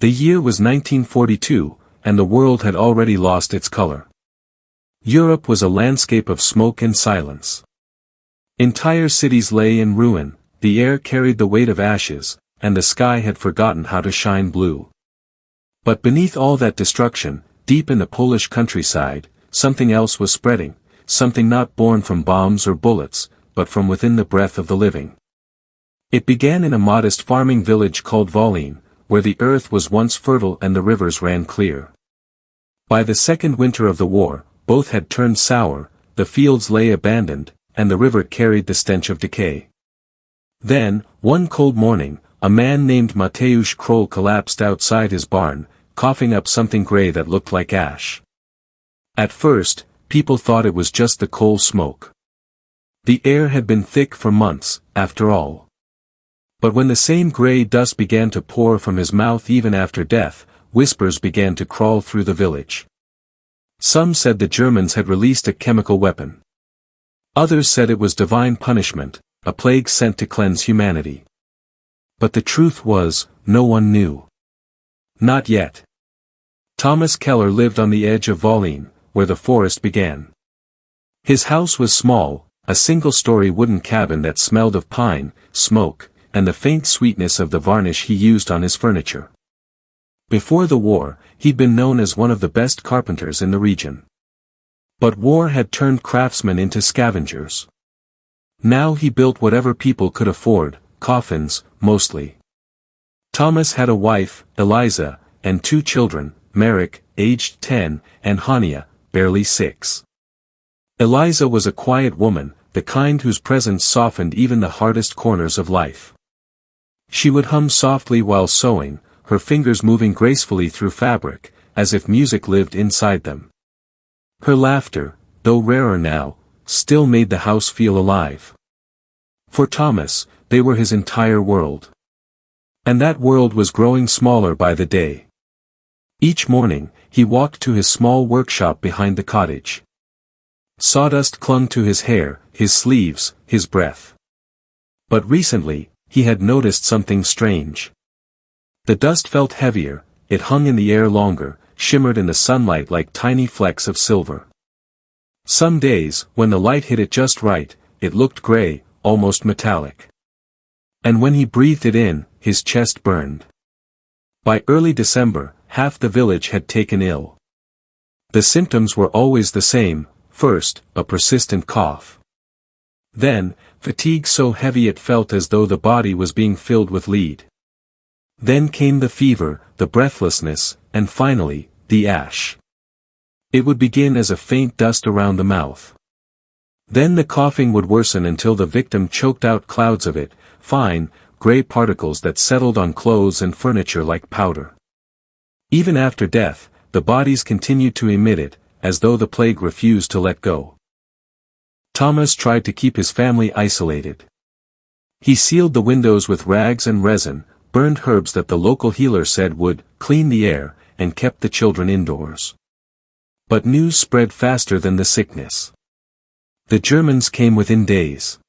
The year was 1942, and the world had already lost its color. Europe was a landscape of smoke and silence. Entire cities lay in ruin, the air carried the weight of ashes, and the sky had forgotten how to shine blue. But beneath all that destruction, deep in the Polish countryside, something else was spreading, something not born from bombs or bullets, but from within the breath of the living. It began in a modest farming village called Wałin, where the earth was once fertile and the rivers ran clear. By the second winter of the war, both had turned sour, the fields lay abandoned, and the river carried the stench of decay. Then, one cold morning, a man named Mateusz Kroll collapsed outside his barn, coughing up something gray that looked like ash. At first, people thought it was just the coal smoke. The air had been thick for months, after all. But when the same gray dust began to pour from his mouth even after death, whispers began to crawl through the village. Some said the Germans had released a chemical weapon. Others said it was divine punishment, a plague sent to cleanse humanity. But the truth was, no one knew. Not yet. Thomas Keller lived on the edge of Wałin, where the forest began. His house was small, a single-story wooden cabin that smelled of pine, smoke, and the faint sweetness of the varnish he used on his furniture. Before the war, he'd been known as one of the best carpenters in the region. But war had turned craftsmen into scavengers. Now he built whatever people could afford, coffins, mostly. Thomas had a wife, Eliza, and 2 children, Marek, aged 10, and Hania, barely 6. Eliza was a quiet woman, the kind whose presence softened even the hardest corners of life. She would hum softly while sewing, her fingers moving gracefully through fabric, as if music lived inside them. Her laughter, though rarer now, still made the house feel alive. For Thomas, they were his entire world. And that world was growing smaller by the day. Each morning, he walked to his small workshop behind the cottage. Sawdust clung to his hair, his sleeves, his breath. But recently, he had noticed something strange. The dust felt heavier, it hung in the air longer, shimmered in the sunlight like tiny flecks of silver. Some days, when the light hit it just right, it looked gray, almost metallic. And when he breathed it in, his chest burned. By early December, half the village had taken ill. The symptoms were always the same: first, a persistent cough. Then, fatigue so heavy it felt as though the body was being filled with lead. Then came the fever, the breathlessness, and finally, the ash. It would begin as a faint dust around the mouth. Then the coughing would worsen until the victim choked out clouds of it, fine, gray particles that settled on clothes and furniture like powder. Even after death, the bodies continued to emit it, as though the plague refused to let go. Thomas tried to keep his family isolated. He sealed the windows with rags and resin, burned herbs that the local healer said would clean the air, and kept the children indoors. But news spread faster than the sickness. The Germans came within days.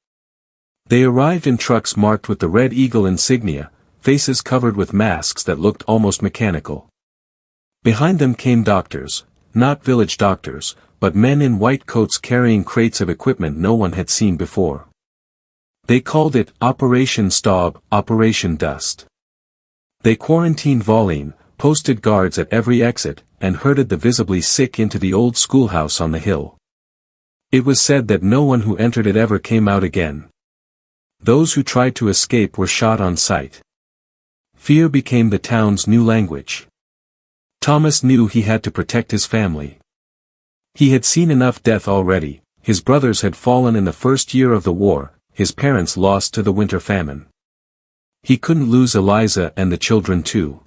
They arrived in trucks marked with the Red Eagle insignia, faces covered with masks that looked almost mechanical. Behind them came doctors, not village doctors, but men in white coats carrying crates of equipment no one had seen before. They called it Operation Staub, Operation Dust. They quarantined Wałin, posted guards at every exit, and herded the visibly sick into the old schoolhouse on the hill. It was said that no one who entered it ever came out again. Those who tried to escape were shot on sight. Fear became the town's new language. Thomas knew he had to protect his family. He had seen enough death already: his brothers had fallen in the first year of the war, his parents lost to the winter famine. He couldn't lose Eliza and the children too.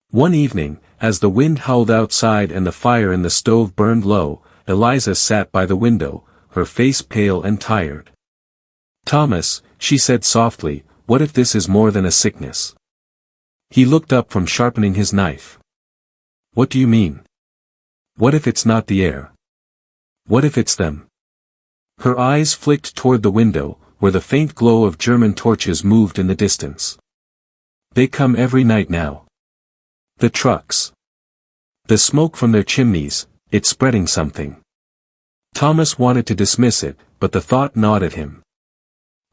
One evening, as the wind howled outside and the fire in the stove burned low, Eliza sat by the window, her face pale and tired. "Thomas," she said softly, "what if this is more than a sickness?" He looked up from sharpening his knife. "What do you mean? What if it's not the air? What if it's them?" Her eyes flicked toward the window, where the faint glow of German torches moved in the distance. "They come every night now. The trucks. The smoke from their chimneys, it's spreading something. Thomas wanted to dismiss it, but the thought gnawed at him.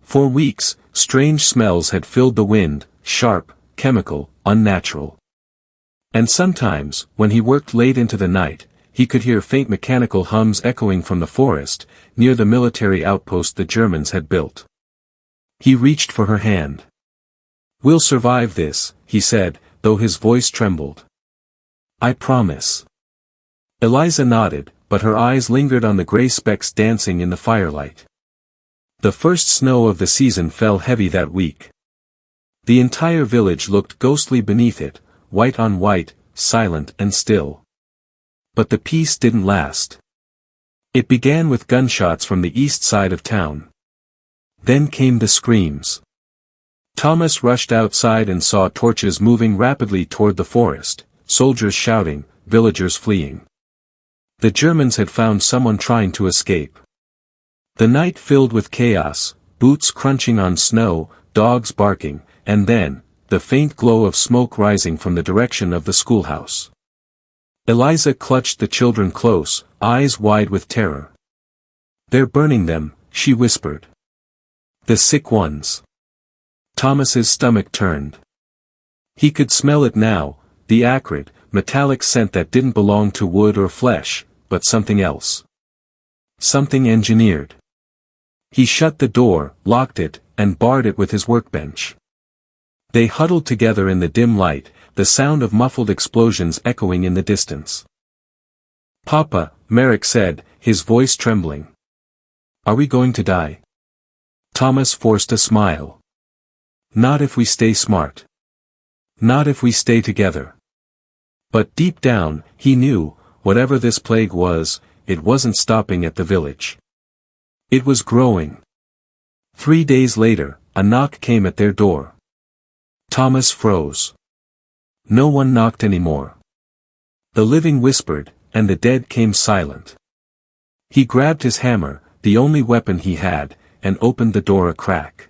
For weeks, strange smells had filled the wind, sharp, chemical, unnatural. And sometimes, when he worked late into the night, he could hear faint mechanical hums echoing from the forest, near the military outpost the Germans had built. He reached for her hand. "We'll survive this," he said, though his voice trembled. "I promise." Eliza nodded, but her eyes lingered on the gray specks dancing in the firelight. The first snow of the season fell heavy that week. The entire village looked ghostly beneath it, white on white, silent and still. But the peace didn't last. It began with gunshots from the east side of town. Then came the screams. Thomas rushed outside and saw torches moving rapidly toward the forest, soldiers shouting, villagers fleeing. The Germans had found someone trying to escape. The night filled with chaos, boots crunching on snow, dogs barking, and then, the faint glow of smoke rising from the direction of the schoolhouse. Eliza clutched the children close, eyes wide with terror. "They're burning them," she whispered. "The sick ones." Thomas's stomach turned. He could smell it now, the acrid, metallic scent that didn't belong to wood or flesh, but something else. Something engineered. He shut the door, locked it, and barred it with his workbench. They huddled together in the dim light, the sound of muffled explosions echoing in the distance. "Papa," Merrick said, his voice trembling. "Are we going to die?" Thomas forced a smile. "Not if we stay smart. Not if we stay together." But deep down, he knew, whatever this plague was, it wasn't stopping at the village. It was growing. 3 days later, a knock came at their door. Thomas froze. No one knocked anymore. The living whispered, and the dead came silent. He grabbed his hammer, the only weapon he had, and opened the door a crack.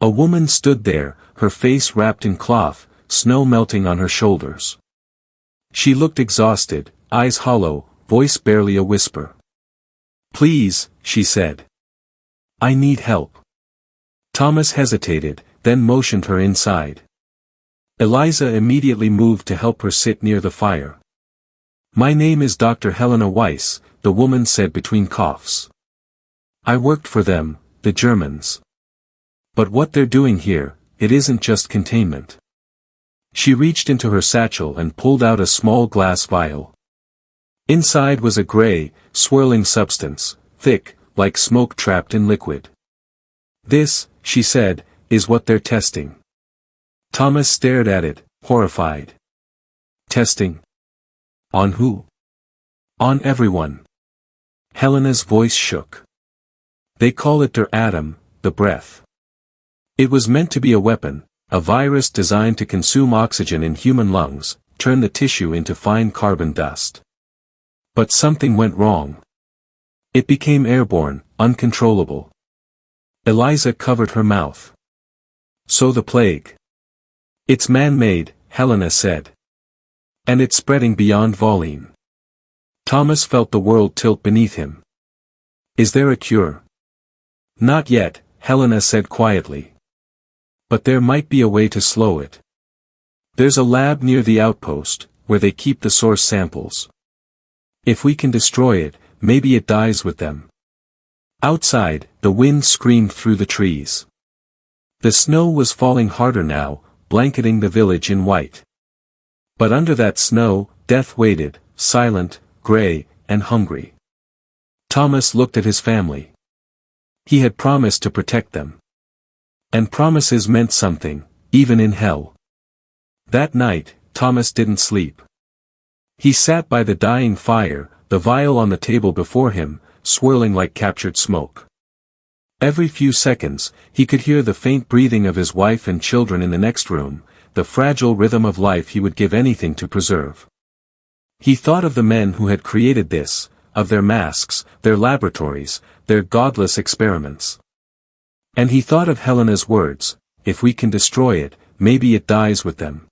A woman stood there, her face wrapped in cloth, snow melting on her shoulders. She looked exhausted, eyes hollow, voice barely a whisper. "Please," she said. "I need help." Thomas hesitated, then motioned her inside. Eliza immediately moved to help her sit near the fire. "My name is Dr. Helena Weiss," the woman said between coughs. "I worked for them, the Germans. But what they're doing here, it isn't just containment." She reached into her satchel and pulled out a small glass vial. Inside was a gray, swirling substance, thick, like smoke trapped in liquid. "This," she said, "is what they're testing." Thomas stared at it, horrified. "Testing? On who?" "On everyone." Helena's voice shook. "They call it der Atem, the breath. It was meant to be a weapon, a virus designed to consume oxygen in human lungs, turn the tissue into fine carbon dust. But something went wrong. It became airborne, uncontrollable." Eliza covered her mouth. "So the plague. It's man-made," Helena said. "And it's spreading beyond Volline." Thomas felt the world tilt beneath him. "Is there a cure?" "Not yet," Helena said quietly. "But there might be a way to slow it. There's a lab near the outpost, where they keep the source samples. If we can destroy it, maybe it dies with them." Outside, the wind screamed through the trees. The snow was falling harder now, blanketing the village in white. But under that snow, death waited, silent, gray, and hungry. Thomas looked at his family. He had promised to protect them. And promises meant something, even in hell. That night, Thomas didn't sleep. He sat by the dying fire, the vial on the table before him, swirling like captured smoke. Every few seconds, he could hear the faint breathing of his wife and children in the next room, the fragile rhythm of life he would give anything to preserve. He thought of the men who had created this, of their masks, their laboratories, their godless experiments. And he thought of Helena's words, "If we can destroy it, maybe it dies with them."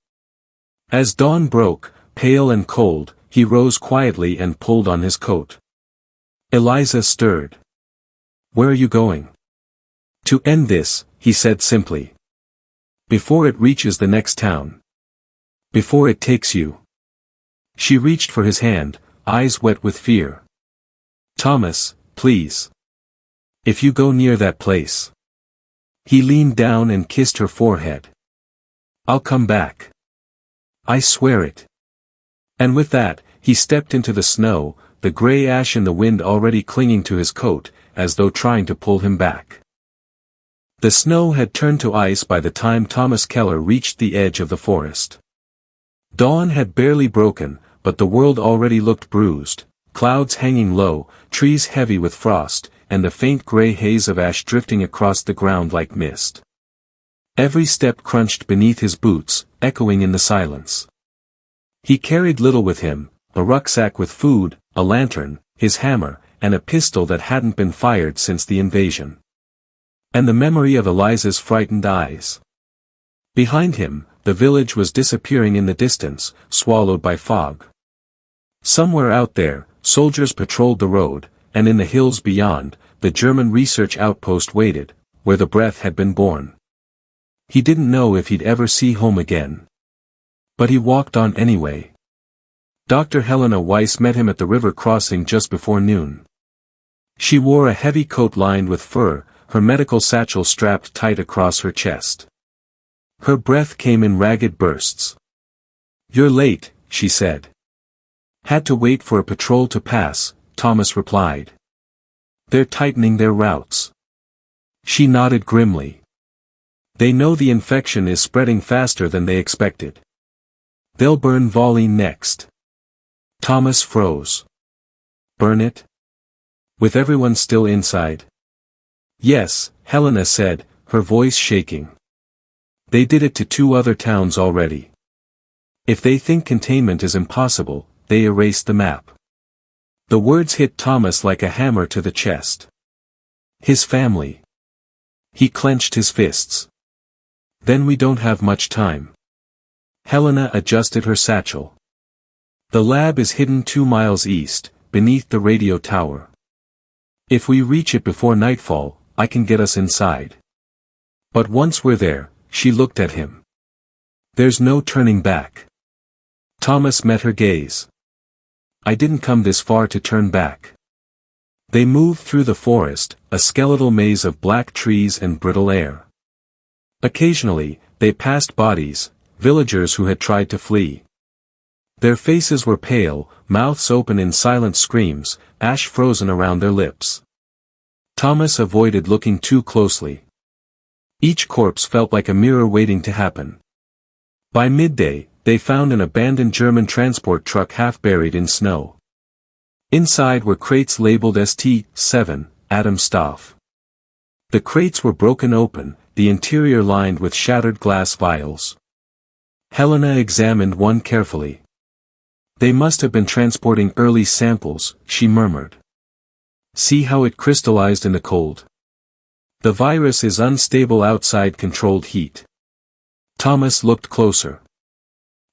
As dawn broke, pale and cold, he rose quietly and pulled on his coat. Eliza stirred. "Where are you going?" "To end this," he said simply. "Before it reaches the next town. Before it takes you." She reached for his hand, eyes wet with fear. "Thomas, please. If you go near that place." He leaned down and kissed her forehead. "I'll come back. I swear it." And with that, he stepped into the snow, the gray ash in the wind already clinging to his coat, as though trying to pull him back. The snow had turned to ice by the time Thomas Keller reached the edge of the forest. Dawn had barely broken, but the world already looked bruised, clouds hanging low, trees heavy with frost, and the faint gray haze of ash drifting across the ground like mist. Every step crunched beneath his boots, echoing in the silence. He carried little with him, a rucksack with food, a lantern, his hammer, and a pistol that hadn't been fired since the invasion. And the memory of Eliza's frightened eyes. Behind him, the village was disappearing in the distance, swallowed by fog. Somewhere out there, soldiers patrolled the road, and in the hills beyond, the German research outpost waited, where the breath had been born. He didn't know if he'd ever see home again. But he walked on anyway. Dr. Helena Weiss met him at the river crossing just before noon. She wore a heavy coat lined with fur, her medical satchel strapped tight across her chest. Her breath came in ragged bursts. "You're late," she said. "Had to wait for a patrol to pass," Thomas replied. "They're tightening their routes." She nodded grimly. "They know the infection is spreading faster than they expected. They'll burn Volley next." Thomas froze. "Burn it? With everyone still inside?" "Yes," Helena said, her voice shaking. "They did it to 2 other towns already. If they think containment is impossible, they erase the map." The words hit Thomas like a hammer to the chest. His family. He clenched his fists. "Then we don't have much time." Helena adjusted her satchel. "The lab is hidden 2 miles east, beneath the radio tower. If we reach it before nightfall, I can get us inside. But once we're there," she looked at him. "There's no turning back." Thomas met her gaze. "I didn't come this far to turn back." They moved through the forest, a skeletal maze of black trees and brittle air. Occasionally, they passed bodies, villagers who had tried to flee. Their faces were pale, mouths open in silent screams, ash frozen around their lips. Thomas avoided looking too closely. Each corpse felt like a mirror waiting to happen. By midday, they found an abandoned German transport truck half buried in snow. Inside were crates labeled ST-7, Adam Stoff. The crates were broken open, the interior lined with shattered glass vials. Helena examined one carefully. "They must have been transporting early samples," she murmured. "See how it crystallized in the cold? The virus is unstable outside controlled heat." Thomas looked closer.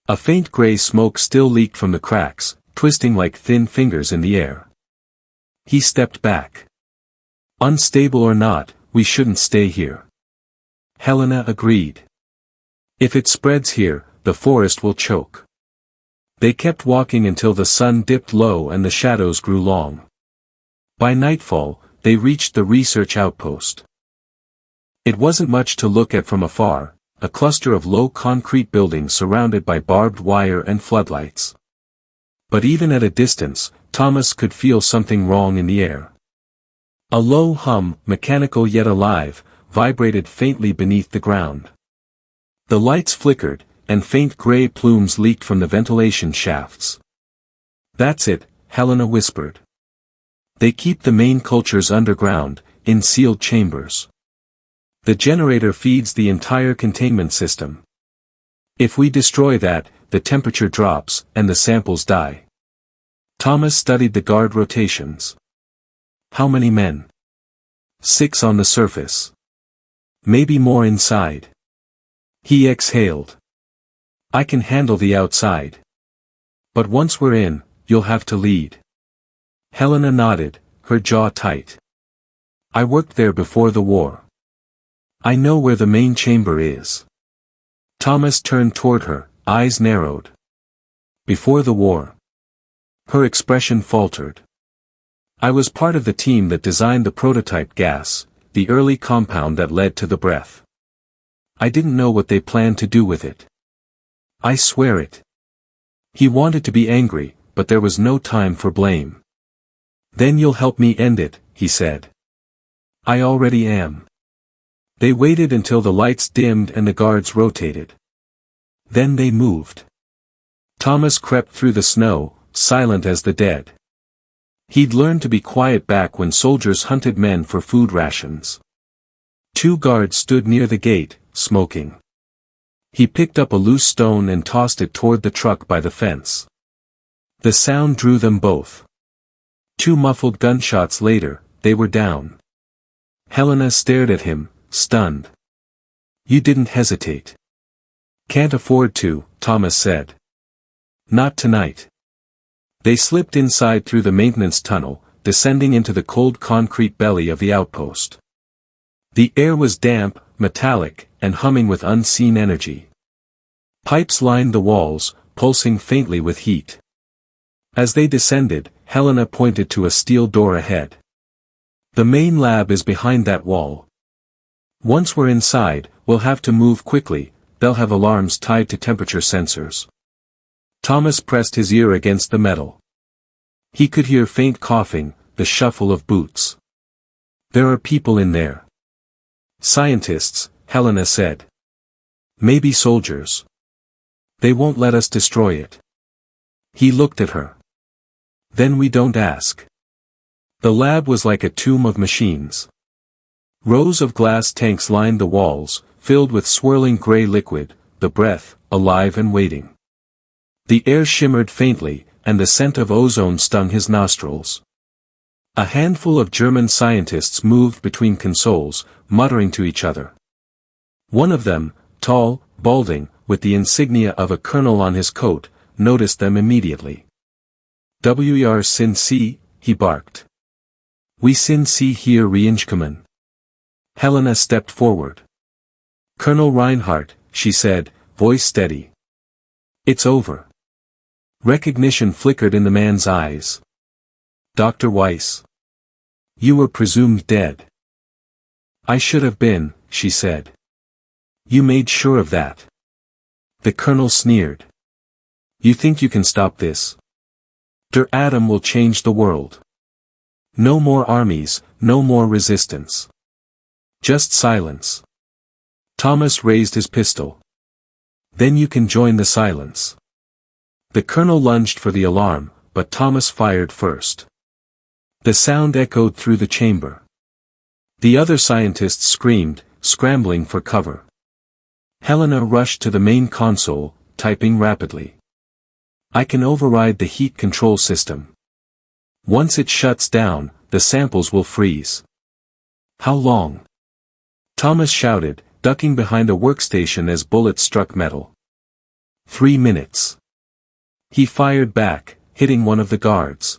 A faint gray smoke still leaked from the cracks, twisting like thin fingers in the air. He stepped back. "Unstable or not, we shouldn't stay here." Helena agreed. "If it spreads here, the forest will choke." They kept walking until the sun dipped low and the shadows grew long. By nightfall, they reached the research outpost. It wasn't much to look at from afar, a cluster of low concrete buildings surrounded by barbed wire and floodlights. But even at a distance, Thomas could feel something wrong in the air. A low hum, mechanical yet alive, vibrated faintly beneath the ground. The lights flickered, and faint gray plumes leaked from the ventilation shafts. "That's it," Helena whispered. "They keep the main cultures underground, in sealed chambers. The generator feeds the entire containment system. If we destroy that, the temperature drops, and the samples die." Thomas studied the guard rotations. "How many men?" "6 on the surface. Maybe more inside." He exhaled. I can handle the outside. But once we're in, you'll have to lead. Helena nodded, her jaw tight. I worked there before the war. I know where the main chamber is. Thomas turned toward her, eyes narrowed. Before the war. Her expression faltered. I was part of the team that designed the prototype gas, the early compound that led to the breath. I didn't know what they planned to do with it. I swear it. He wanted to be angry, but there was no time for blame. Then you'll help me end it, he said. I already am. They waited until the lights dimmed and the guards rotated. Then they moved. Thomas crept through the snow, silent as the dead. He'd learned to be quiet back when soldiers hunted men for food rations. 2 guards stood near the gate, smoking. He picked up a loose stone and tossed it toward the truck by the fence. The sound drew them both. 2 muffled gunshots later, they were down. Helena stared at him, stunned. You didn't hesitate. Can't afford to, Thomas said. Not tonight. They slipped inside through the maintenance tunnel, descending into the cold concrete belly of the outpost. The air was damp, metallic, and humming with unseen energy. Pipes lined the walls, pulsing faintly with heat. As they descended, Helena pointed to a steel door ahead. The main lab is behind that wall. Once we're inside, we'll have to move quickly, they'll have alarms tied to temperature sensors. Thomas pressed his ear against the metal. He could hear faint coughing, the shuffle of boots. There are people in there. Scientists, Helena said. Maybe soldiers. They won't let us destroy it. He looked at her. Then we don't ask. The lab was like a tomb of machines. Rows of glass tanks lined the walls, filled with swirling gray liquid, the breath, alive and waiting. The air shimmered faintly, and the scent of ozone stung his nostrils. A handful of German scientists moved between consoles, muttering to each other. One of them, tall, balding, with the insignia of a colonel on his coat, noticed them immediately. WWII sin Sie, he barked. We sin Sie hier reinkommen. Helena stepped forward. Colonel Reinhardt, she said, voice steady. It's over. Recognition flickered in the man's eyes. Dr. Weiss. You were presumed dead. I should have been, she said. You made sure of that. The colonel sneered. You think you can stop this? Der Atom will change the world. No more armies, no more resistance. Just silence. Thomas raised his pistol. Then you can join the silence. The colonel lunged for the alarm, but Thomas fired first. The sound echoed through the chamber. The other scientists screamed, scrambling for cover. Helena rushed to the main console, typing rapidly. I can override the heat control system. Once it shuts down, the samples will freeze. How long? Thomas shouted, ducking behind a workstation as bullets struck metal. 3 minutes. He fired back, hitting one of the guards.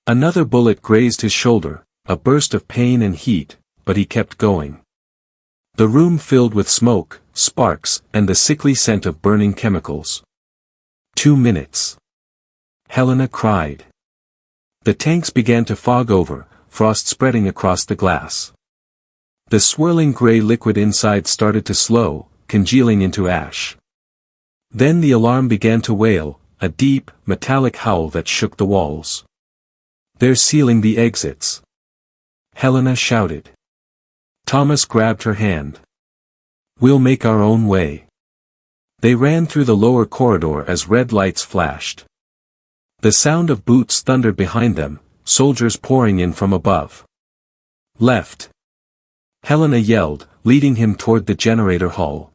Another bullet grazed his shoulder, a burst of pain and heat, but he kept going. The room filled with smoke, sparks, and the sickly scent of burning chemicals. 2 minutes. Helena cried. The tanks began to fog over, frost spreading across the glass. The swirling gray liquid inside started to slow, congealing into ash. Then the alarm began to wail, a deep, metallic howl that shook the walls. They're sealing the exits. Helena shouted. Thomas grabbed her hand. We'll make our own way. They ran through the lower corridor as red lights flashed. The sound of boots thundered behind them, soldiers pouring in from above. Left. Helena yelled, leading him toward the generator hall.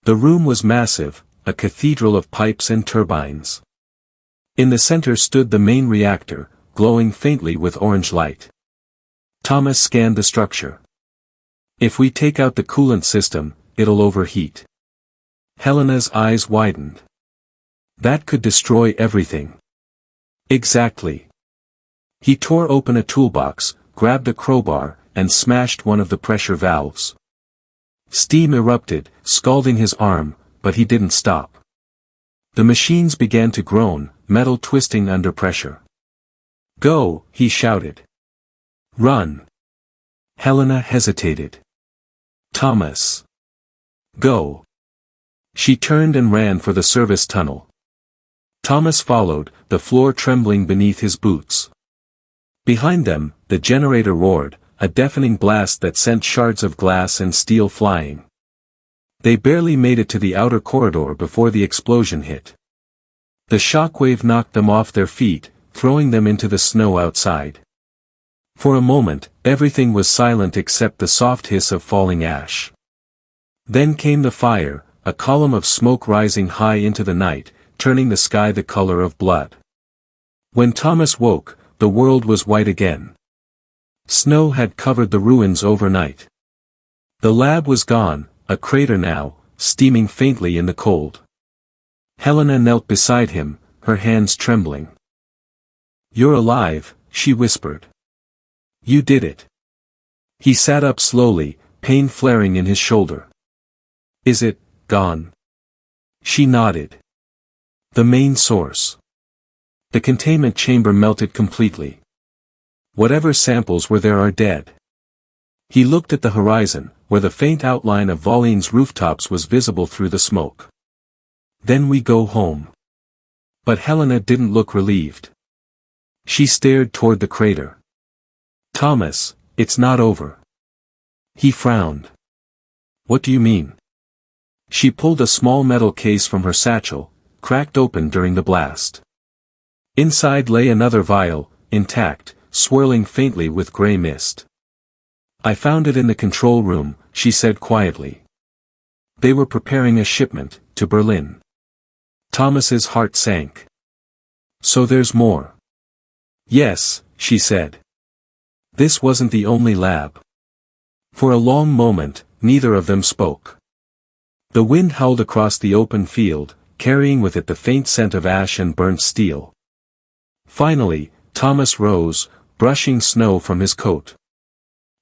The room was massive, a cathedral of pipes and turbines. In the center stood the main reactor, glowing faintly with orange light. Thomas scanned the structure. If we take out the coolant system, it'll overheat. Helena's eyes widened. That could destroy everything. Exactly. He tore open a toolbox, grabbed a crowbar, and smashed one of the pressure valves. Steam erupted, scalding his arm, but he didn't stop. The machines began to groan, metal twisting under pressure. "Go," he shouted. "Run." Helena hesitated. "Thomas. Go." She turned and ran for the service tunnel. Thomas followed, the floor trembling beneath his boots. Behind them, the generator roared, a deafening blast that sent shards of glass and steel flying. They barely made it to the outer corridor before the explosion hit. The shockwave knocked them off their feet, throwing them into the snow outside. For a moment, everything was silent except the soft hiss of falling ash. Then came the fire, a column of smoke rising high into the night, turning the sky the color of blood. When Thomas woke, the world was white again. Snow had covered the ruins overnight. The lab was gone, a crater now, steaming faintly in the cold. Helena knelt beside him, her hands trembling. "You're alive," she whispered. "You did it." He sat up slowly, pain flaring in his shoulder. "Is it gone?" She nodded. "The main source. The containment chamber melted completely. Whatever samples were there are dead." He looked at the horizon, where the faint outline of Volaine's rooftops was visible through the smoke. "Then we go home." But Helena didn't look relieved. She stared toward the crater. "Thomas, it's not over." He frowned. "What do you mean?" She pulled a small metal case from her satchel, cracked open during the blast. Inside lay another vial, intact, swirling faintly with gray mist. "I found it in the control room," she said quietly. They were preparing a shipment, to Berlin. Thomas's heart sank. "So there's more." "Yes," she said. This wasn't the only lab. For a long moment, neither of them spoke. The wind howled across the open field, carrying with it the faint scent of ash and burnt steel. Finally, Thomas rose, brushing snow from his coat.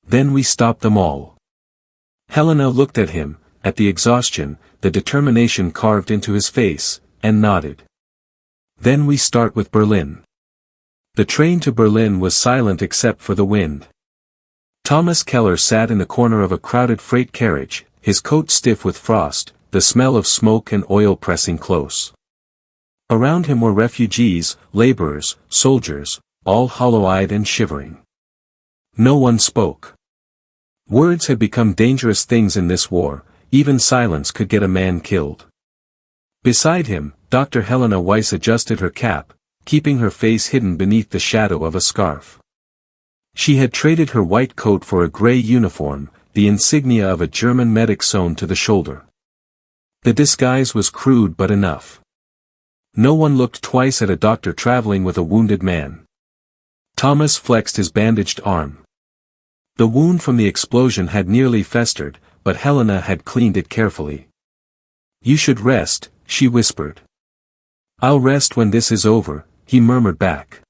"Then we stop them all." Helena looked at him, at the exhaustion, the determination carved into his face, and nodded. "Then we start with Berlin." The train to Berlin was silent except for the wind. Thomas Keller sat in the corner of a crowded freight carriage, his coat stiff with frost, the smell of smoke and oil pressing close. Around him were refugees, laborers, soldiers, all hollow-eyed and shivering. No one spoke. Words had become dangerous things in this war, even silence could get a man killed. Beside him, Dr. Helena Weiss adjusted her cap, keeping her face hidden beneath the shadow of a scarf. She had traded her white coat for a gray uniform, the insignia of a German medic sewn to the shoulder. The disguise was crude but enough. No one looked twice at a doctor traveling with a wounded man. Thomas flexed his bandaged arm. The wound from the explosion had nearly festered, but Helena had cleaned it carefully. "You should rest," she whispered. "I'll rest when this is over," he murmured back.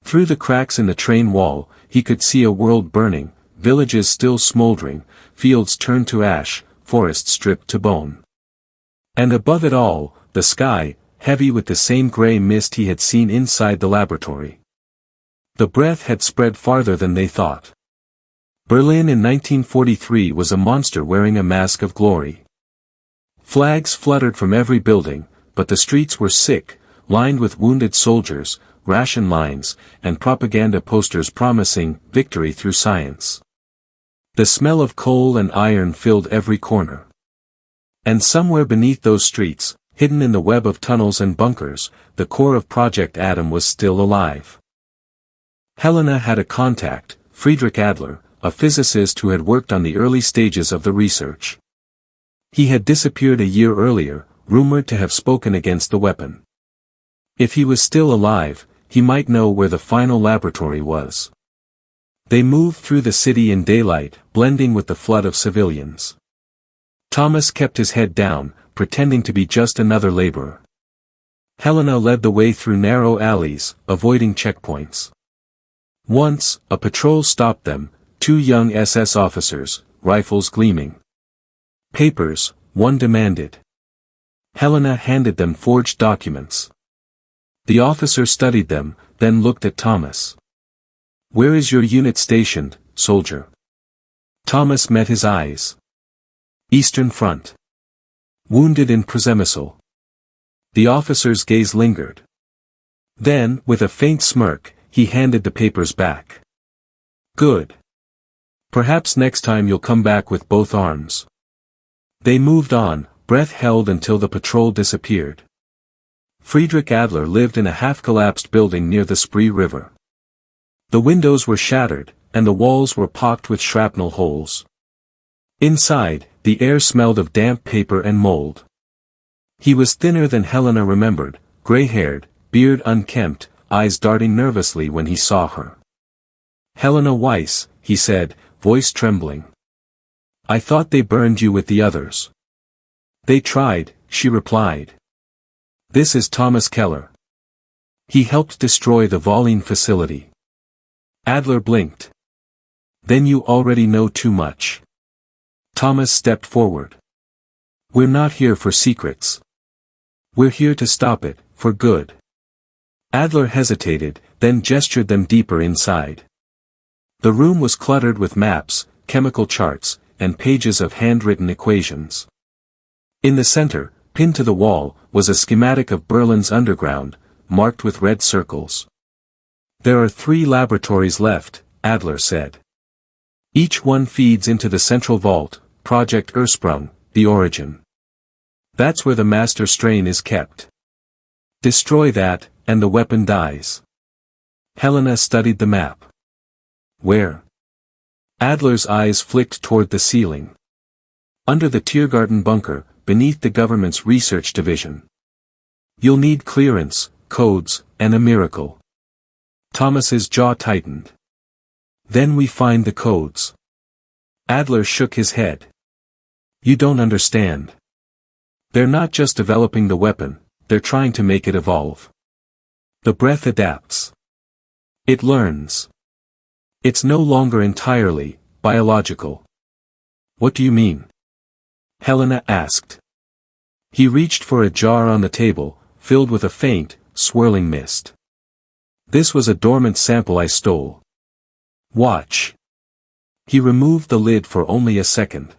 Through the cracks in the train wall, he could see a world burning, villages still smoldering, fields turned to ash, forests stripped to bone. And above it all, the sky, heavy with the same gray mist he had seen inside the laboratory. The breath had spread farther than they thought. Berlin in 1943 was a monster wearing a mask of glory. Flags fluttered from every building, but the streets were sick, lined with wounded soldiers, ration lines, and propaganda posters promising victory through science. The smell of coal and iron filled every corner. And somewhere beneath those streets, hidden in the web of tunnels and bunkers, the core of Project Atom was still alive. Helena had a contact, Friedrich Adler, a physicist who had worked on the early stages of the research. He had disappeared a year earlier, rumored to have spoken against the weapon. If he was still alive, he might know where the final laboratory was. They moved through the city in daylight, blending with the flood of civilians. Thomas kept his head down, pretending to be just another laborer. Helena led the way through narrow alleys, avoiding checkpoints. Once, a patrol stopped them, 2 young SS officers, rifles gleaming. Papers, one demanded. Helena handed them forged documents. The officer studied them, then looked at Thomas. "Where is your unit stationed, soldier?" Thomas met his eyes. "Eastern Front. Wounded in Przemysl." The officer's gaze lingered. Then, with a faint smirk, he handed the papers back. "Good. Perhaps next time you'll come back with both arms." They moved on, breath held until the patrol disappeared. Friedrich Adler lived in a half-collapsed building near the Spree River. The windows were shattered, and the walls were pocked with shrapnel holes. Inside, the air smelled of damp paper and mold. He was thinner than Helena remembered, gray-haired, beard unkempt, eyes darting nervously when he saw her. "Helena Weiss," he said, voice trembling. "I thought they burned you with the others." "They tried," she replied. "This is Thomas Keller. He helped destroy the Volyn facility." Adler blinked. "Then you already know too much." Thomas stepped forward. "We're not here for secrets. We're here to stop it, for good." Adler hesitated, then gestured them deeper inside. The room was cluttered with maps, chemical charts, and pages of handwritten equations. In the center, pinned to the wall, was a schematic of Berlin's underground, marked with red circles. "There are 3 laboratories left," Adler said. "Each one feeds into the central vault, Project Ursprung, the origin. That's where the master strain is kept. Destroy that, and the weapon dies." Helena studied the map. "Where?" Adler's eyes flicked toward the ceiling. "Under the Tiergarten bunker, beneath the government's research division. You'll need clearance, codes, and a miracle." Thomas's jaw tightened. "Then we find the codes." Adler shook his head. "You don't understand. They're not just developing the weapon, they're trying to make it evolve. The breath adapts. It learns. It's no longer entirely biological." "What do you mean?" Helena asked. He reached for a jar on the table, filled with a faint, swirling mist. "This was a dormant sample I stole. Watch." He removed the lid for only a second.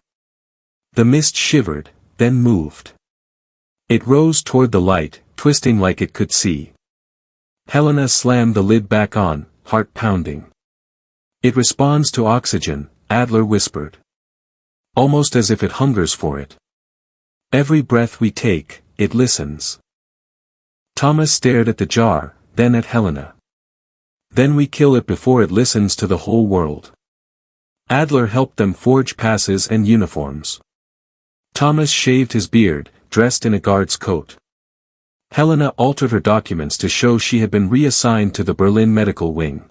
The mist shivered, then moved. It rose toward the light, twisting like it could see. Helena slammed the lid back on, heart pounding. "It responds to oxygen," Adler whispered. "Almost as if it hungers for it. Every breath we take, it listens." Thomas stared at the jar, then at Helena. "Then we kill it before it listens to the whole world." Adler helped them forge passes and uniforms. Thomas shaved his beard, dressed in a guard's coat. Helena altered her documents to show she had been reassigned to the Berlin medical wing.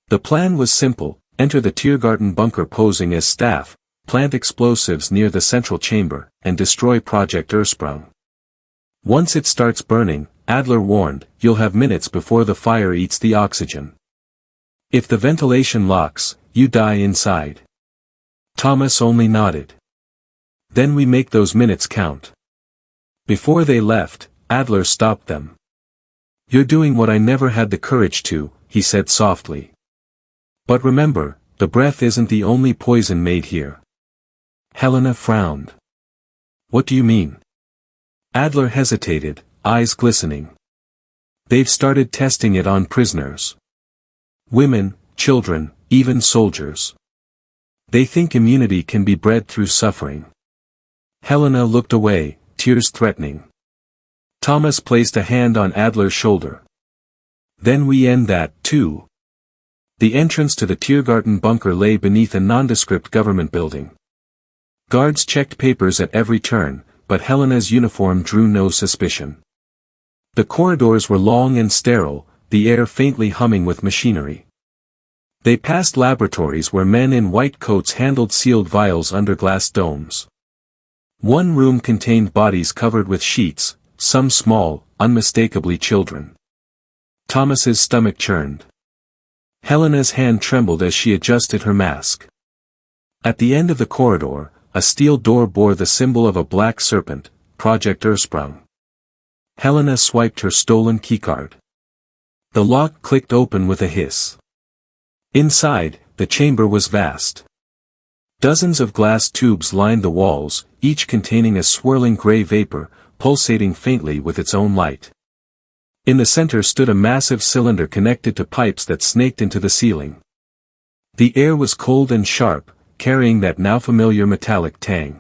The plan was simple: enter the Tiergarten bunker posing as staff, plant explosives near the central chamber, and destroy Project Ursprung. "Once it starts burning," Adler warned, "you'll have minutes before the fire eats the oxygen. If the ventilation locks, you die inside." Thomas only nodded. "Then we make those minutes count." Before they left, Adler stopped them. "You're doing what I never had the courage to," he said softly. "But remember, the breath isn't the only poison made here." Helena frowned. "What do you mean?" Adler hesitated, eyes glistening. "They've started testing it on prisoners. Women, children, even soldiers. They think immunity can be bred through suffering." Helena looked away, tears threatening. Thomas placed a hand on Adler's shoulder. "Then we end that, too." The entrance to the Tiergarten bunker lay beneath a nondescript government building. Guards checked papers at every turn, but Helena's uniform drew no suspicion. The corridors were long and sterile, the air faintly humming with machinery. They passed laboratories where men in white coats handled sealed vials under glass domes. One room contained bodies covered with sheets, some small, unmistakably children. Thomas's stomach churned. Helena's hand trembled as she adjusted her mask. At the end of the corridor, a steel door bore the symbol of a black serpent, Project Ursprung. Helena swiped her stolen keycard. The lock clicked open with a hiss. Inside, the chamber was vast. Dozens of glass tubes lined the walls, each containing a swirling gray vapor, pulsating faintly with its own light. In the center stood a massive cylinder connected to pipes that snaked into the ceiling. The air was cold and sharp, carrying that now familiar metallic tang.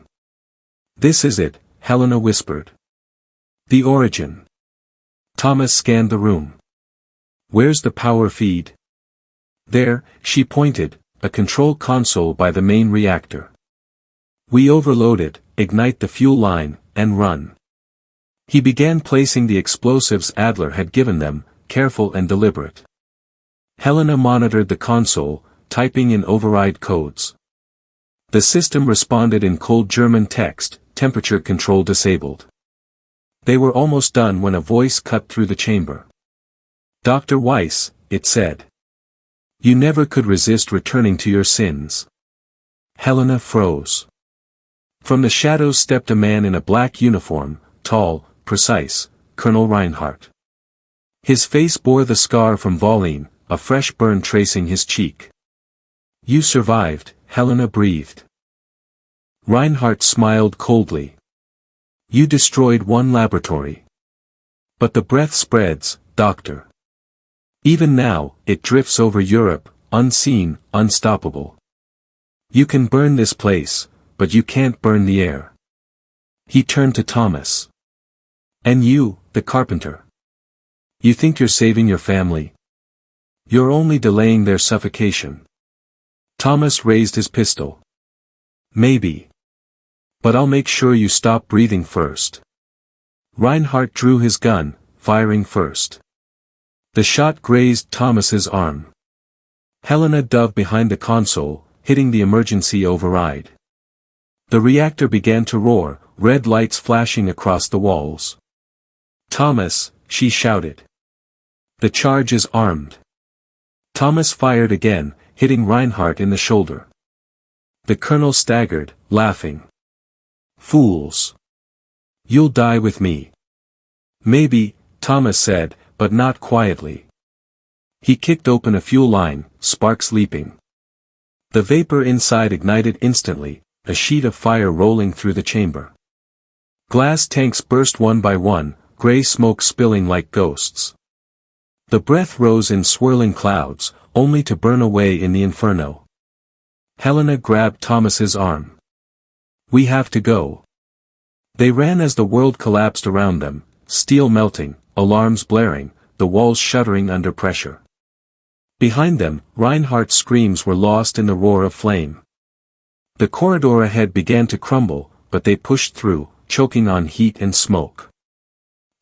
"This is it," Helena whispered. "The origin." Thomas scanned the room. "Where's the power feed?" "There," she pointed, "a control console by the main reactor. We overload it, ignite the fuel line, and run." He began placing the explosives Adler had given them, careful and deliberate. Helena monitored the console, typing in override codes. The system responded in cold German text, temperature control disabled. They were almost done when a voice cut through the chamber. "Dr. Weiss," it said. "You never could resist returning to your sins." Helena froze. From the shadows stepped a man in a black uniform, tall, precise, Colonel Reinhardt. His face bore the scar from Volline, a fresh burn tracing his cheek. "You survived," Helena breathed. Reinhardt smiled coldly. "You destroyed one laboratory. But the breath spreads, Doctor. Even now, it drifts over Europe, unseen, unstoppable. You can burn this place, but you can't burn the air." He turned to Thomas. "And you, the carpenter. You think you're saving your family? You're only delaying their suffocation." Thomas raised his pistol. "Maybe. But I'll make sure you stop breathing first." Reinhardt drew his gun, firing first. The shot grazed Thomas's arm. Helena dove behind the console, hitting the emergency override. The reactor began to roar, red lights flashing across the walls. "Thomas," she shouted. "The charge is armed." Thomas fired again, hitting Reinhardt in the shoulder. The colonel staggered, laughing. "Fools. You'll die with me." "Maybe," Thomas said, but not quietly. He kicked open a fuel line, sparks leaping. The vapor inside ignited instantly, a sheet of fire rolling through the chamber. Glass tanks burst one by one, gray smoke spilling like ghosts. The breath rose in swirling clouds, only to burn away in the inferno. Helena grabbed Thomas's arm. "We have to go." They ran as the world collapsed around them, steel melting, alarms blaring, the walls shuddering under pressure. Behind them, Reinhardt's screams were lost in the roar of flame. The corridor ahead began to crumble, but they pushed through, choking on heat and smoke.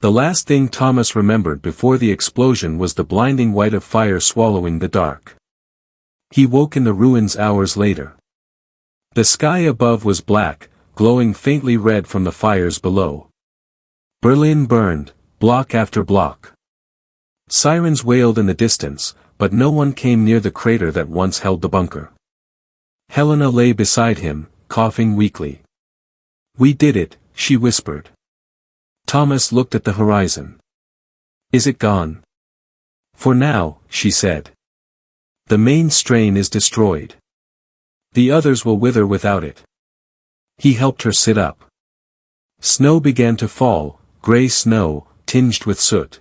The last thing Thomas remembered before the explosion was the blinding white of fire swallowing the dark. He woke in the ruins hours later. The sky above was black, glowing faintly red from the fires below. Berlin burned, block after block. Sirens wailed in the distance, but no one came near the crater that once held the bunker. Helena lay beside him, coughing weakly. "We did it," she whispered. Thomas looked at the horizon. "Is it gone?" "For now," she said. "The main strain is destroyed. The others will wither without it." He helped her sit up. Snow began to fall, gray snow, tinged with soot.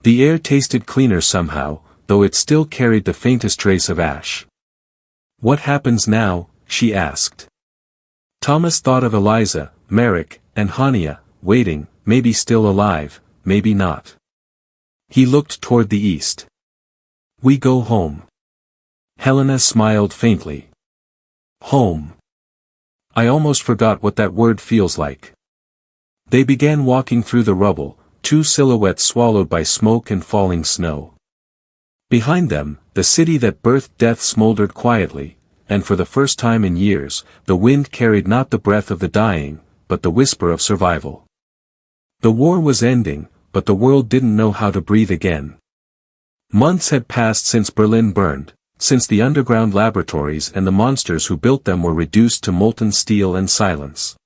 The air tasted cleaner somehow, though it still carried the faintest trace of ash. "What happens now?" she asked. Thomas thought of Eliza, Merrick, and Hania, waiting, maybe still alive, maybe not. He looked toward the east. "We go home." Helena smiled faintly. "Home. I almost forgot what that word feels like." They began walking through the rubble, two silhouettes swallowed by smoke and falling snow. Behind them, the city that birthed death smoldered quietly, and for the first time in years, the wind carried not the breath of the dying, but the whisper of survival. The war was ending, but the world didn't know how to breathe again. Months had passed since Berlin burned, since the underground laboratories and the monsters who built them were reduced to molten steel and silence.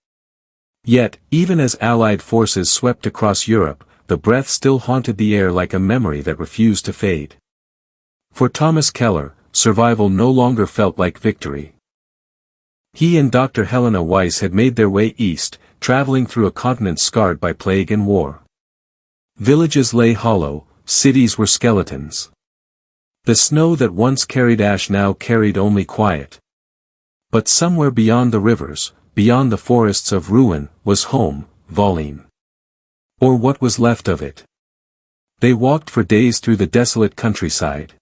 Yet, even as Allied forces swept across Europe, the breath still haunted the air like a memory that refused to fade. For Thomas Keller, survival no longer felt like victory. He and Dr. Helena Weiss had made their way east, traveling through a continent scarred by plague and war. Villages lay hollow, cities were skeletons. The snow that once carried ash now carried only quiet. But somewhere beyond the rivers, beyond the forests of ruin, was home, Volline. Or what was left of it. They walked for days through the desolate countryside.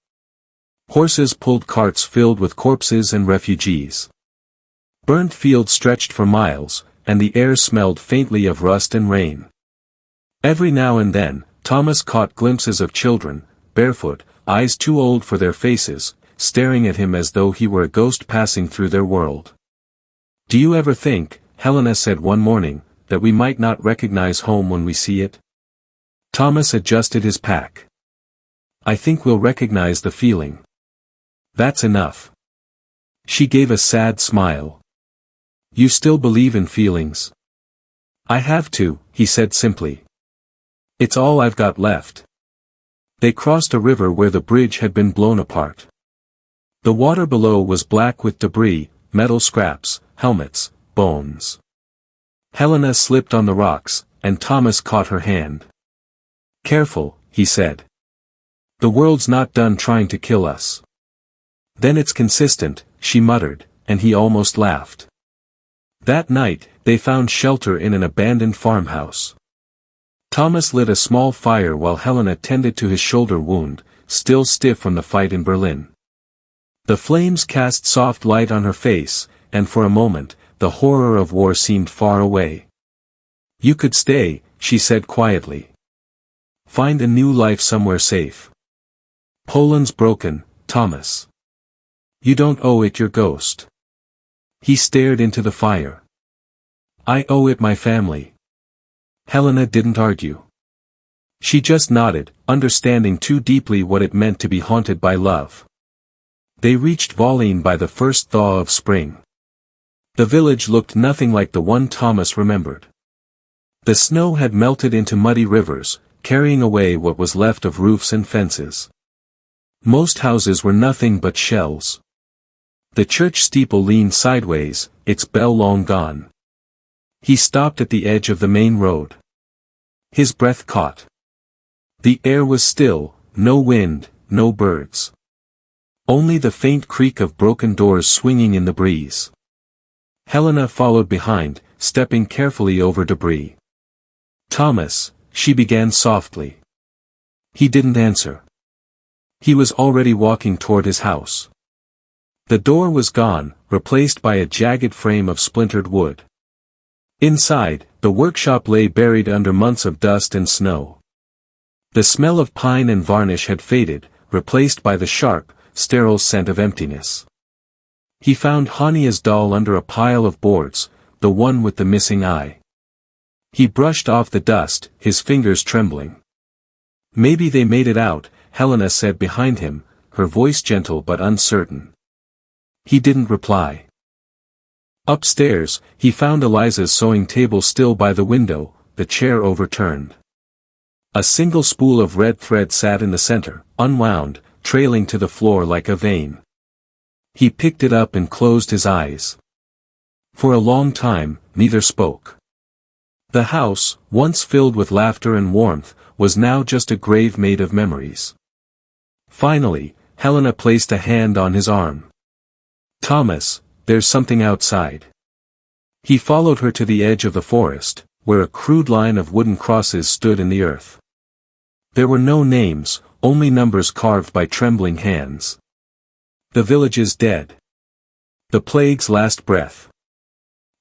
Horses pulled carts filled with corpses and refugees. Burnt fields stretched for miles, and the air smelled faintly of rust and rain. Every now and then, Thomas caught glimpses of children, barefoot, eyes too old for their faces, staring at him as though he were a ghost passing through their world. "Do you ever think," Helena said one morning, "that we might not recognize home when we see it?" Thomas adjusted his pack. "I think we'll recognize the feeling. That's enough." She gave a sad smile. "You still believe in feelings?" "I have to," he said simply. "It's all I've got left." They crossed a river where the bridge had been blown apart. The water below was black with debris, metal scraps, helmets, bones. Helena slipped on the rocks, and Thomas caught her hand. "Careful," he said. "The world's not done trying to kill us." "Then it's consistent," she muttered, and he almost laughed. That night, they found shelter in an abandoned farmhouse. Thomas lit a small fire while Helena tended to his shoulder wound, still stiff from the fight in Berlin. The flames cast soft light on her face, and for a moment, the horror of war seemed far away. "You could stay," she said quietly. "Find a new life somewhere safe. Poland's broken, Thomas. You don't owe it your ghost." He stared into the fire. "I owe it my family." Helena didn't argue. She just nodded, understanding too deeply what it meant to be haunted by love. They reached Volline by the first thaw of spring. The village looked nothing like the one Thomas remembered. The snow had melted into muddy rivers, carrying away what was left of roofs and fences. Most houses were nothing but shells. The church steeple leaned sideways, its bell long gone. He stopped at the edge of the main road. His breath caught. The air was still, no wind, no birds. Only the faint creak of broken doors swinging in the breeze. Helena followed behind, stepping carefully over debris. "Thomas," she began softly. He didn't answer. He was already walking toward his house. The door was gone, replaced by a jagged frame of splintered wood. Inside, the workshop lay buried under months of dust and snow. The smell of pine and varnish had faded, replaced by the sharp, sterile scent of emptiness. He found Hania's doll under a pile of boards, the one with the missing eye. He brushed off the dust, his fingers trembling. "Maybe they made it out," Helena said behind him, her voice gentle but uncertain. He didn't reply. Upstairs, he found Eliza's sewing table still by the window, the chair overturned. A single spool of red thread sat in the center, unwound, trailing to the floor like a vein. He picked it up and closed his eyes. For a long time, neither spoke. The house, once filled with laughter and warmth, was now just a grave made of memories. Finally, Helena placed a hand on his arm. "Thomas, there's something outside." He followed her to the edge of the forest, where a crude line of wooden crosses stood in the earth. There were no names, only numbers carved by trembling hands. The village's dead. The plague's last breath.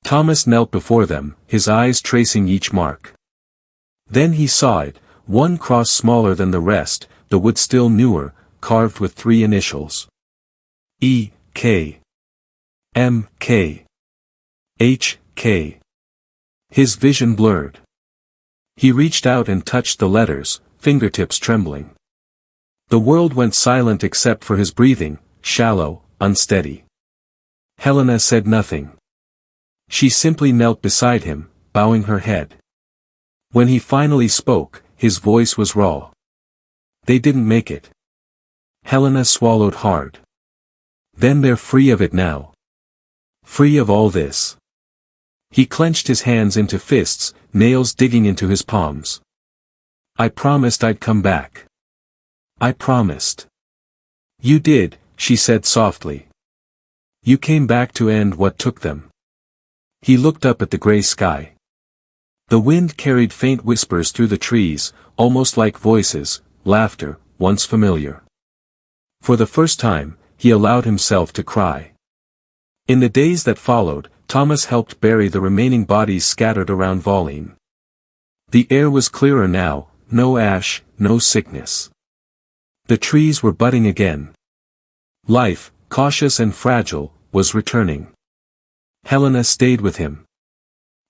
Thomas knelt before them, his eyes tracing each mark. Then he saw it, one cross smaller than the rest, the wood still newer, carved with 3 initials. E. K. M. K. H. K. His vision blurred. He reached out and touched the letters, fingertips trembling. The world went silent except for his breathing, shallow, unsteady. Helena said nothing. She simply knelt beside him, bowing her head. When he finally spoke, his voice was raw. They didn't make it. Helena swallowed hard. Then they're free of it now. Free of all this. He clenched his hands into fists, nails digging into his palms. I promised I'd come back. I promised. You did, she said softly. You came back to end what took them. He looked up at the gray sky. The wind carried faint whispers through the trees, almost like voices, laughter, once familiar. For the first time, he allowed himself to cry. In the days that followed, Thomas helped bury the remaining bodies scattered around Wartime. The air was clearer now, no ash, no sickness. The trees were budding again. Life, cautious and fragile, was returning. Helena stayed with him.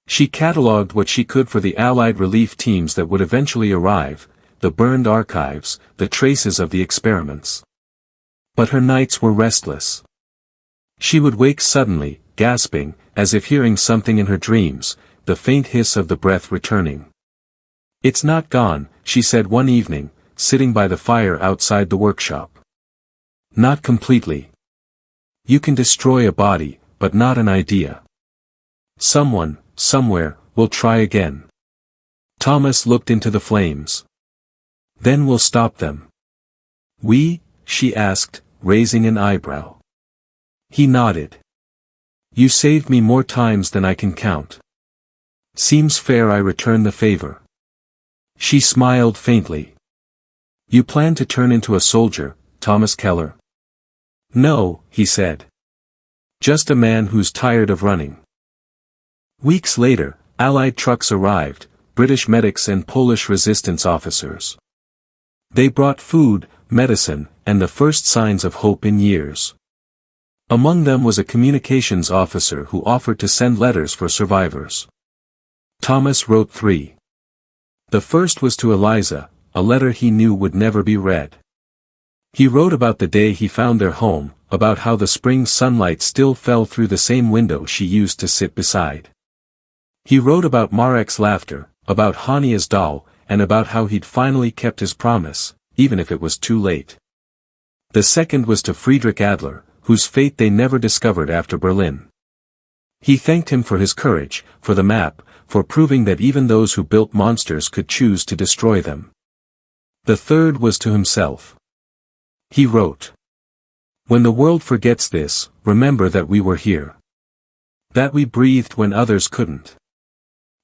She catalogued what she could for the Allied relief teams that would eventually arrive, the burned archives, the traces of the experiments. But her nights were restless. She would wake suddenly, gasping, as if hearing something in her dreams, the faint hiss of the breath returning. It's not gone, she said one evening, sitting by the fire outside the workshop. Not completely. You can destroy a body, but not an idea. Someone, somewhere, will try again. Thomas looked into the flames. Then we'll stop them. We? She asked, raising an eyebrow. He nodded. You saved me more times than I can count. Seems fair I return the favor. She smiled faintly. You plan to turn into a soldier, Thomas Keller? No, he said. Just a man who's tired of running. Weeks later, Allied trucks arrived, British medics and Polish resistance officers. They brought food, medicine, and the first signs of hope in years. Among them was a communications officer who offered to send letters for survivors. Thomas wrote 3. The first was to Eliza, a letter he knew would never be read. He wrote about the day he found their home, about how the spring sunlight still fell through the same window she used to sit beside. He wrote about Marek's laughter, about Hania's doll, and about how he'd finally kept his promise, even if it was too late. The second was to Friedrich Adler, whose fate they never discovered after Berlin. He thanked him for his courage, for the map, for proving that even those who built monsters could choose to destroy them. The third was to himself. He wrote, when the world forgets this, remember that we were here. That we breathed when others couldn't.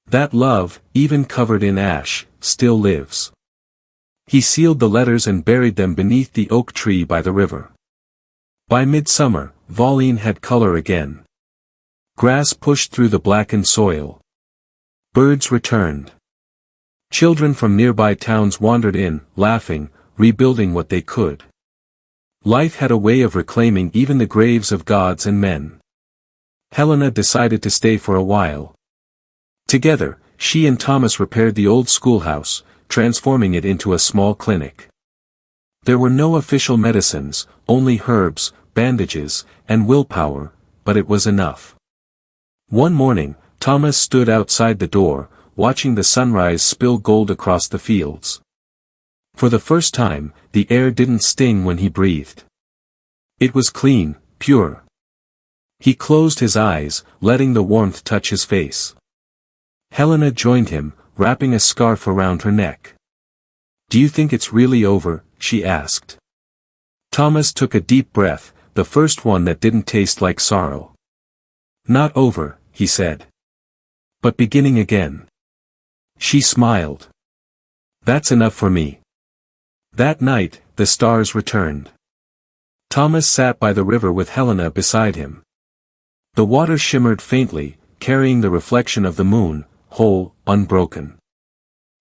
That love, even covered in ash, still lives. He sealed the letters and buried them beneath the oak tree by the river. By midsummer, Wartime had color again. Grass pushed through the blackened soil. Birds returned. Children from nearby towns wandered in, laughing, rebuilding what they could. Life had a way of reclaiming even the graves of gods and men. Helena decided to stay for a while. Together, she and Thomas repaired the old schoolhouse, transforming it into a small clinic. There were no official medicines, only herbs, bandages, and willpower, but it was enough. One morning, Thomas stood outside the door, watching the sunrise spill gold across the fields. For the first time, the air didn't sting when he breathed. It was clean, pure. He closed his eyes, letting the warmth touch his face. Helena joined him, wrapping a scarf around her neck. Do you think it's really over? She asked. Thomas took a deep breath, the first one that didn't taste like sorrow. Not over, he said. But beginning again. She smiled. That's enough for me. That night, the stars returned. Thomas sat by the river with Helena beside him. The water shimmered faintly, carrying the reflection of the moon, whole, unbroken.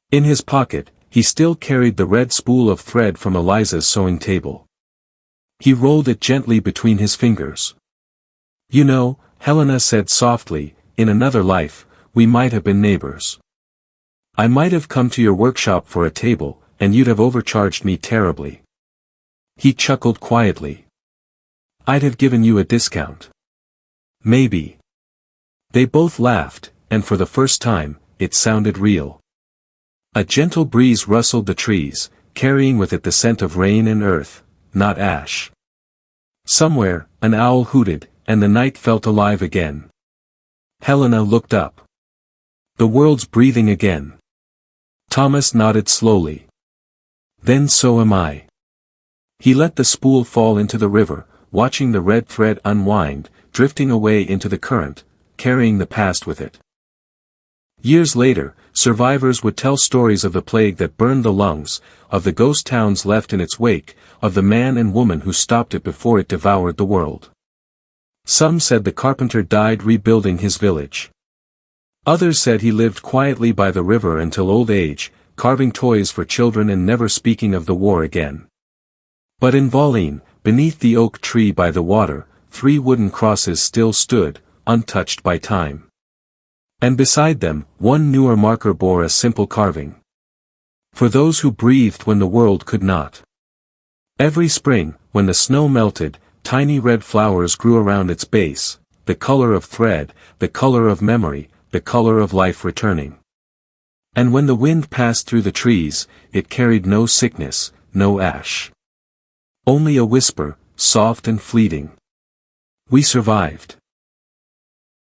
In his pocket, he still carried the red spool of thread from Eliza's sewing table. He rolled it gently between his fingers. You know, Helena said softly, in another life, we might have been neighbors. I might have come to your workshop for a table, and you'd have overcharged me terribly. He chuckled quietly. I'd have given you a discount. Maybe. They both laughed, and for the first time, it sounded real. A gentle breeze rustled the trees, carrying with it the scent of rain and earth, not ash. Somewhere, an owl hooted, and the night felt alive again. Helena looked up. The world's breathing again. Thomas nodded slowly. Then so am I. He let the spool fall into the river, watching the red thread unwind, drifting away into the current, carrying the past with it. Years later, survivors would tell stories of the plague that burned the lungs, of the ghost towns left in its wake, of the man and woman who stopped it before it devoured the world. Some said the carpenter died rebuilding his village. Others said he lived quietly by the river until old age, carving toys for children and never speaking of the war again. But in Volline, beneath the oak tree by the water, 3 wooden crosses still stood, untouched by time. And beside them, one newer marker bore a simple carving. For those who breathed when the world could not. Every spring, when the snow melted, tiny red flowers grew around its base, the color of thread, the color of memory, the color of life returning. And when the wind passed through the trees, it carried no sickness, no ash. Only a whisper, soft and fleeting. We survived.